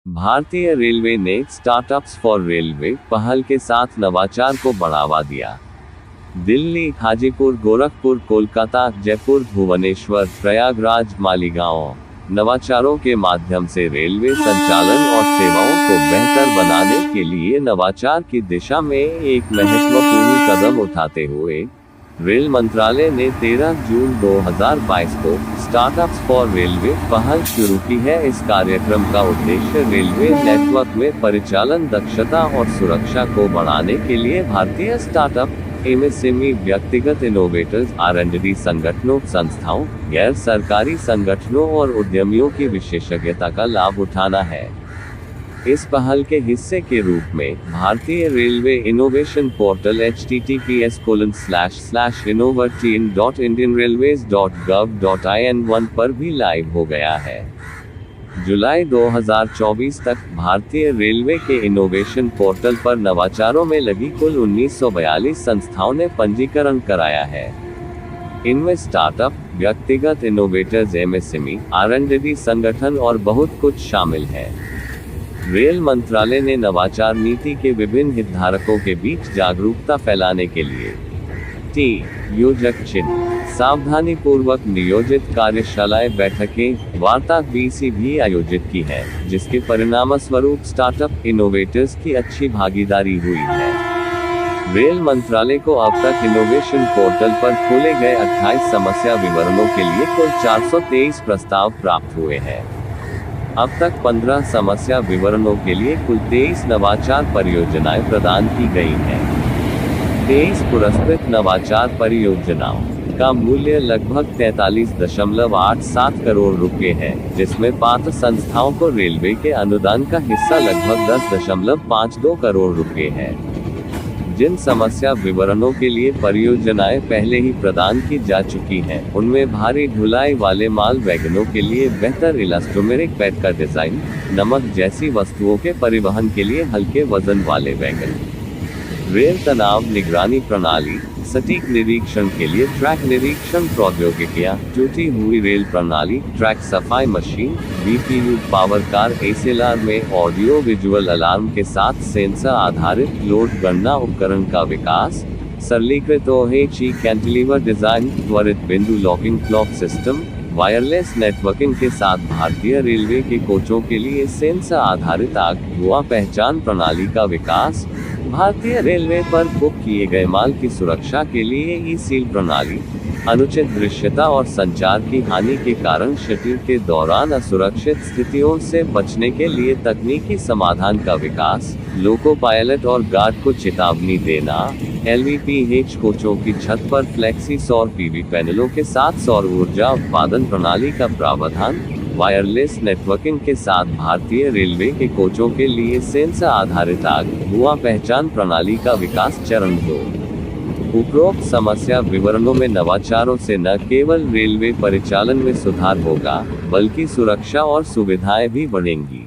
भारतीय रेलवे ने startups for railway पहल के साथ नवाचार को बढ़ावा दिया। दिल्ली, हाजीपुर, गोरखपुर, कोलकाता, जयपुर, भुवनेश्वर, प्रयागराज, मालीगांव नवाचारों के माध्यम से रेलवे संचालन और सेवाओं को बेहतर बनाने के लिए नवाचार की दिशा में एक महत्वपूर्ण कदम उठाते हुए रेल मंत्रालय ने 13 जून 2022 को स्टार्टअप्स फॉर रेलवे पहल शुरू की है। इस कार्यक्रम का उद्देश्य रेलवे नेटवर्क में परिचालन दक्षता और सुरक्षा को बढ़ाने के लिए भारतीय स्टार्टअप, एमएसएमई, व्यक्तिगत इनोवेटर्स, R&D संगठनों, संस्थाओं, गैर सरकारी संगठनों और उद्यमियों की विशेषज्ञता का लाभ उठाना है। इस पहल के हिस्से के रूप में भारतीय रेलवे इनोवेशन पोर्टल https://innovateam.indianrailways.gov.in 1 पर भी लाइव हो गया है। जुलाई 2024 तक भारतीय रेलवे के इनोवेशन पोर्टल पर नवाचारों में लगी कुल 1942 संस्थाओं ने पंजीकरण कराया है। इनमें स्टार्टअप, व्यक्तिगत इनोवेटर्स, एमएसएमई, R&D संगठन और बहुत कुछ शामिल है। रेल मंत्रालय ने नवाचार नीति के विभिन्न हितधारकों के बीच जागरूकता फैलाने के लिए योजक चिन्ह, सावधानी पूर्वक नियोजित कार्यशालाएं, बैठकें, वार्ता BC भी आयोजित की है, जिसके परिणामस्वरूप स्टार्टअप इनोवेटर्स की अच्छी भागीदारी हुई है। रेल मंत्रालय को अब तक इनोवेशन पोर्टल पर खोले गए 28 समस्या विवरणों के लिए कुल 423 प्रस्ताव प्राप्त हुए हैं। अब तक 15 समस्या विवरणों के लिए कुल 23 नवाचार परियोजनाएं प्रदान की गई हैं। 23 पुरस्कृत नवाचार परियोजनाओं का मूल्य लगभग 43.87 करोड़ रुपए है, जिसमें पात्र संस्थाओं को रेलवे के अनुदान का हिस्सा लगभग 10.52 करोड़ रुपए है। जिन समस्या विवरणों के लिए परियोजनाएं पहले ही प्रदान की जा चुकी हैं, उनमें भारी ढुलाई वाले माल वैगनों के लिए बेहतर इलास्टोमेरिक पैड का डिजाइन, नमक जैसी वस्तुओं के परिवहन के लिए हल्के वजन वाले वैगन, रेल तनाव निगरानी प्रणाली, सटीक निरीक्षण के लिए ट्रैक निरीक्षण प्रौद्योगिकियां, टूटी हुई रेल प्रणाली, ट्रैक सफाई machine, BPU power car, SLR में ऑडियो विजुअल अलार्म के साथ सेंसर आधारित लोड गणना उपकरण का विकास, सरलीकृत OHE कैंटिलीवर डिजाइन, त्वरित बिंदु locking clock system, wireless networking के साथ भारतीय रेलवे के कोचों के लिए सेंसर आधारित आग धुआं पहचान प्रणाली का विकास, भारतीय रेलवे पर बुक किए गए माल की सुरक्षा के लिए ई-सील प्रणाली, अनुचित दृश्यता और संचार की हानि के कारण शेड्यूल के दौरान असुरक्षित स्थितियों से बचने के लिए तकनीकी समाधान का विकास, लोको पायलट और गार्ड को चेतावनी देना, LVPH कोचों की छत पर फ्लेक्सी सौर PV पैनलों के साथ सौर ऊर्जा उत्पादन प्रणाली का प्रावधान, वायरलेस नेटवर्किंग के साथ भारतीय रेलवे के कोचों के लिए सेंसर आधारित आग धुआं पहचान प्रणाली का विकास चरण 2। उपरोक्त समस्या विवरणों में नवाचारों से न केवल रेलवे परिचालन में सुधार होगा, बल्कि सुरक्षा और सुविधाएं भी बढ़ेंगी।